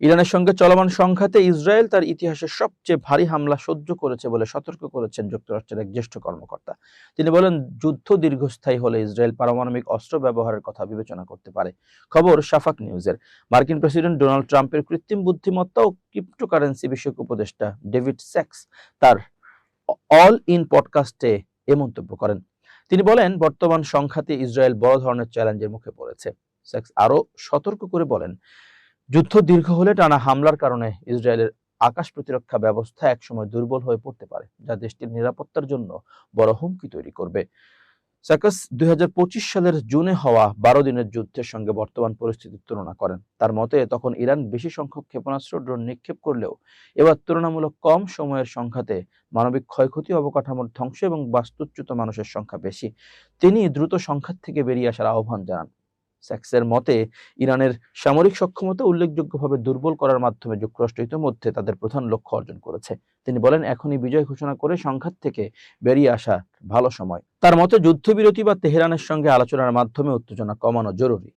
ইরানের সঙ্গে চলমান সংঘাতে ইসরায়েল তার ইতিহাসের সবচেয়ে ভারী হামলা সহ্য করেছে বলে সতর্ক করেছেন যুক্তরাষ্ট্রের এক জ্যেষ্ঠ কর্মকর্তা। তিনি বলেন, যুদ্ধ দীর্ঘস্থায়ী হলে ইসরায়েল পারমাণবিক অস্ত্র ব্যবহারের কথা বিবেচনা করতে পারে। খবর শাফাক নিউজের। মার্কিন প্রেসিডেন্ট ডোনাল্ড ট্রাম্পের কৃত্রিম বুদ্ধিমত্তা ও ক্রিপ্টোকারেন্সি বিষয়ক উপদেষ্টা ডেভিড স্যাক্স তার অল ইন পডকাস্টে এ মন্তব্য করেন। তিনি বলেন, বর্তমান সংঘাতে ইসরায়েল বড় ধরনের চ্যালেঞ্জের মুখে পড়েছে। স্যাক্স আরো সতর্ক করে বলেন, যুদ্ধ দীর্ঘ হলে টানা হামলার কারণে ইসরায়েলের আকাশ প্রতিরক্ষা ব্যবস্থা একসময় দুর্বল হয়ে পড়তে পারে, যা দেশটির নিরাপত্তার জন্য বড় হুমকি তৈরি করবে। সাকাস 2025 সালের জুনে হওয়া 12 দিনের যুদ্ধের সঙ্গে বর্তমান পরিস্থিতির তুলনা করেন। তার মতে, তখন ইরান বেশি সংখ্যক ক্ষেপণাস্ত্র ড্রোন নিক্ষেপ করলেও এবার তুলনামূলক কম সময়ের সংঘাতে মানবিক ক্ষয়ক্ষতি, অবকাঠামোর ধ্বংস এবং বাস্তুচ্যুত মানুষের সংখ্যা বেশি। তিনি দ্রুত সংঘাত থেকে বেরিয়ে আসার আহ্বান জানান। স্যাক্সের মতে, ইরানের সামরিক সক্ষমতা উল্লেখযোগ্যভাবে দুর্বল করার মাধ্যমে যুক্তরাষ্ট্র ইতিমধ্যে তাদের প্রধান লক্ষ্য অর্জন করেছে। তিনি বলেন, এখনই বিজয় ঘোষণা করে সংঘাত থেকে বেরিয়ে আসা ভালো সময়। তার মতে, যুদ্ধবিরতি বা তেহরানের সঙ্গে আলোচনার মাধ্যমে উত্তেজনা কমানো জরুরি।